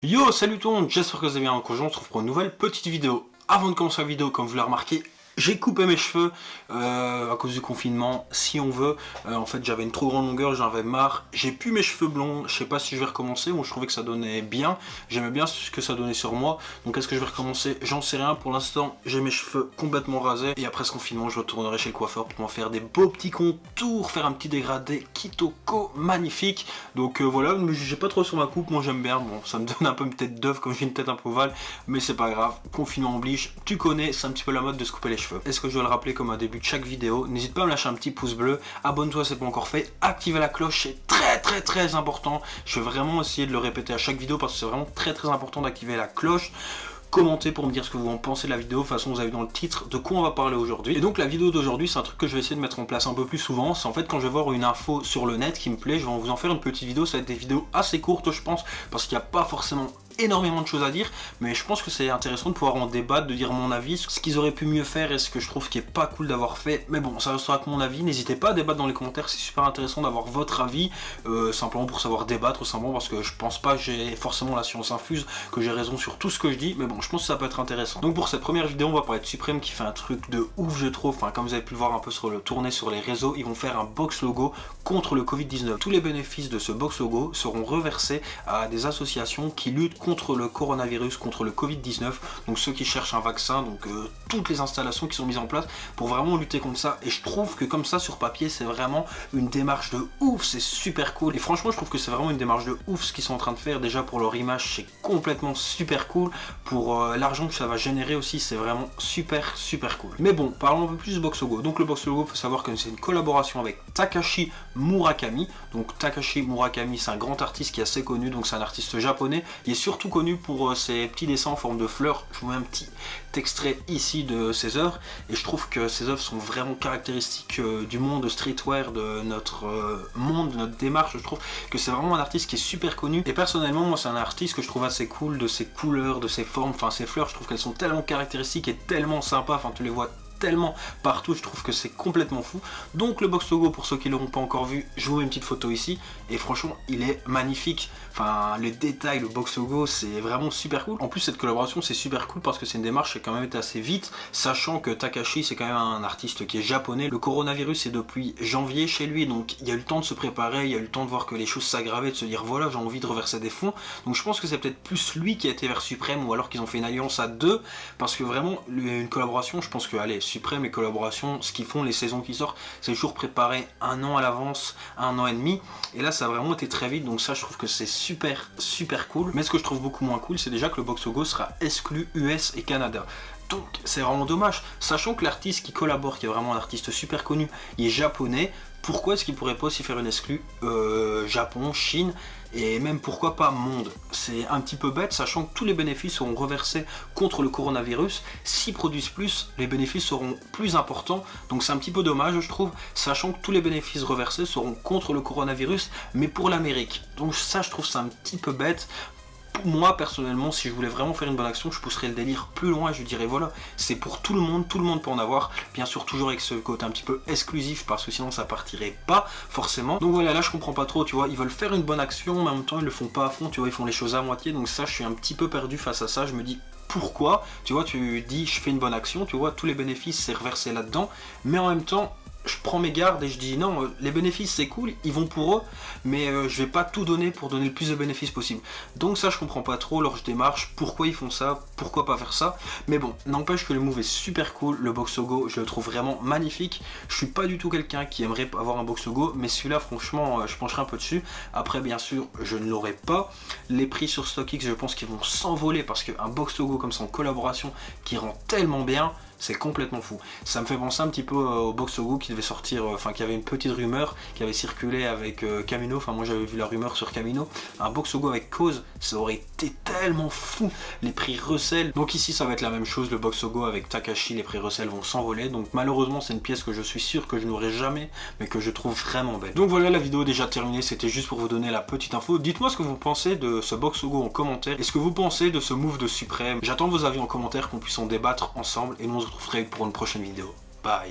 Yo, salut tout le monde, j'espère que vous allez bien. Aujourd'hui, on se retrouve pour une nouvelle petite vidéo. Avant de commencer la vidéo, comme vous l'avez remarqué, j'ai coupé mes cheveux à cause du confinement, si on veut. En fait, j'avais une trop grande longueur, j'en avais marre. J'ai plus mes cheveux blonds, je sais pas si je vais recommencer. Moi, je trouvais que ça donnait bien. J'aimais bien ce que ça donnait sur moi. Donc, est-ce que je vais recommencer? J'en sais rien. Pour l'instant, j'ai mes cheveux complètement rasés. Et après ce confinement, je retournerai chez le coiffeur pour m'en faire des beaux petits contours, faire un petit dégradé Kitoko magnifique. Donc voilà, ne me jugez pas trop sur ma coupe. Moi, j'aime bien. Bon, ça me donne un peu une tête d'œuf, comme j'ai une tête un peu ovale, mais c'est pas grave. Confinement oblige. Tu connais, c'est un petit peu la mode de se couper les cheveux. Est-ce que je dois le rappeler comme un début de chaque vidéo? N'hésite pas à me lâcher un petit pouce bleu, abonne-toi si c'est pas encore fait, activez la cloche, c'est très important. Je vais vraiment essayer de le répéter à chaque vidéo parce que c'est vraiment très important d'activer la cloche. Commentez pour me dire ce que vous en pensez de la vidéo. De toute façon, vous avez dans le titre de quoi on va parler aujourd'hui. Et donc la vidéo d'aujourd'hui, c'est un truc que je vais essayer de mettre en place un peu plus souvent. C'est en fait quand je vais voir une info sur le net qui me plaît, je vais vous en faire une petite vidéo. Ça va être des vidéos assez courtes, je pense, parce qu'il n'y a pas forcément énormément de choses à dire, mais je pense que c'est intéressant de pouvoir en débattre, de dire mon avis, ce qu'ils auraient pu mieux faire et ce que je trouve qui est pas cool d'avoir fait. Mais bon, ça restera que mon avis. N'hésitez pas à débattre dans les commentaires, c'est super intéressant d'avoir votre avis, simplement pour savoir débattre, simplement parce que je pense pas que j'ai forcément la science infuse, que j'ai raison sur tout ce que je dis, mais bon, je pense que ça peut être intéressant. Donc pour cette première vidéo, on va parler de Supreme qui fait un truc de ouf, je trouve. Enfin, comme vous avez pu le voir un peu sur le tourner sur les réseaux, ils vont faire un box logo contre le Covid-19. Tous les bénéfices de ce box logo seront reversés à des associations qui luttent contre le coronavirus, contre le Covid-19, donc ceux qui cherchent un vaccin, donc toutes les installations qui sont mises en place pour vraiment lutter contre ça. Et je trouve que comme ça sur papier, c'est vraiment une démarche de ouf, c'est super cool. Et franchement, je trouve que c'est vraiment une démarche de ouf ce qu'ils sont en train de faire. Déjà pour leur image, c'est complètement super cool. Pour l'argent que ça va générer aussi, c'est vraiment super cool. Mais bon, parlons un peu plus du box logo. Donc le box logo, il faut savoir que c'est une collaboration avec Takashi Murakami. Donc Takashi Murakami, c'est un grand artiste qui est assez connu, donc c'est un artiste japonais. Il est surtout connu pour ses petits dessins en forme de fleurs. Je vous mets un petit extrait ici de ses œuvres, et je trouve que ses œuvres sont vraiment caractéristiques du monde streetwear, de notre monde, de notre démarche. Je trouve que c'est vraiment un artiste qui est super connu, et personnellement, moi, c'est un artiste que je trouve assez cool, de ses couleurs, de ses formes, enfin ses fleurs, je trouve qu'elles sont tellement caractéristiques et tellement sympas, enfin tu les vois tellement partout, je trouve que c'est complètement fou. Donc le box logo, pour ceux qui ne l'auront pas encore vu, je vous mets une petite photo ici, et franchement il est magnifique. Enfin, le détail, le box logo, c'est vraiment super cool. En plus, cette collaboration, c'est super cool parce que c'est une démarche qui a quand même été assez vite, sachant que Takashi, c'est quand même un artiste qui est japonais. Le coronavirus est depuis janvier chez lui, donc il y a eu le temps de se préparer, il y a eu le temps de voir que les choses s'aggravaient, de se dire voilà, j'ai envie de reverser des fonds. Donc je pense que c'est peut-être plus lui qui a été vers Supreme, ou alors qu'ils ont fait une alliance à deux, parce que vraiment, une collaboration, je pense que, allez, Supreme et collaboration, ce qu'ils font, les saisons qui sortent, c'est toujours préparé un an à l'avance, un an et demi, et là ça a vraiment été très vite, donc ça je trouve que c'est super cool. Mais ce que je trouve beaucoup moins cool, c'est déjà que le box logo sera exclu US et Canada. Donc c'est vraiment dommage, sachant que l'artiste qui collabore, qui est vraiment un artiste super connu, il est japonais. Pourquoi est-ce qu'il pourrait pas aussi faire une exclue Japon, Chine, et même pourquoi pas monde? C'est un petit peu bête, sachant que tous les bénéfices seront reversés contre le coronavirus. S'ils produisent plus, les bénéfices seront plus importants, donc c'est un petit peu dommage je trouve, sachant que tous les bénéfices reversés seront contre le coronavirus, mais pour l'Amérique. Donc ça je trouve ça un petit peu bête. Moi personnellement, si je voulais vraiment faire une bonne action, je pousserais le délire plus loin et je dirais voilà, c'est pour tout le monde peut en avoir, bien sûr toujours avec ce côté un petit peu exclusif, parce que sinon ça partirait pas forcément. Donc voilà, là je comprends pas trop, tu vois, ils veulent faire une bonne action, mais en même temps ils le font pas à fond, tu vois, ils font les choses à moitié, donc ça je suis un petit peu perdu face à ça. Je me dis pourquoi, tu vois, tu dis je fais une bonne action, tu vois, tous les bénéfices c'est reversé là-dedans, mais en même temps je prends mes gardes et je dis non, les bénéfices c'est cool, ils vont pour eux, mais je vais pas tout donner pour donner le plus de bénéfices possible. Donc ça je comprends pas trop leur démarche, pourquoi ils font ça, pourquoi pas faire ça. Mais bon, n'empêche que le move est super cool, le box logo je le trouve vraiment magnifique. Je suis pas du tout quelqu'un qui aimerait avoir un box logo, mais celui-là franchement je pencherai un peu dessus. Après bien sûr je ne l'aurai pas. Les prix sur StockX je pense qu'ils vont s'envoler, parce qu'un box logo comme ça en collaboration qui rend tellement bien, c'est complètement fou. Ça me fait penser un petit peu au box logo qui devait sortir, enfin qui avait une petite rumeur qui avait circulé avec Camino, enfin moi j'avais vu la rumeur sur Camino, un box logo avec Cause, ça aurait été tellement fou, les prix recèlent. Donc ici ça va être la même chose, le box logo avec Takashi, les prix recèlent vont s'envoler, donc malheureusement c'est une pièce que je suis sûr que je n'aurai jamais, mais que je trouve vraiment belle. Donc voilà, la vidéo est déjà terminée, c'était juste pour vous donner la petite info. Dites-moi ce que vous pensez de ce box logo en commentaire, et ce que vous pensez de ce move de Supreme. J'attends vos avis en commentaire, qu'on puisse en débattre ensemble, et nous on se retrouverait pour une prochaine vidéo. Bye.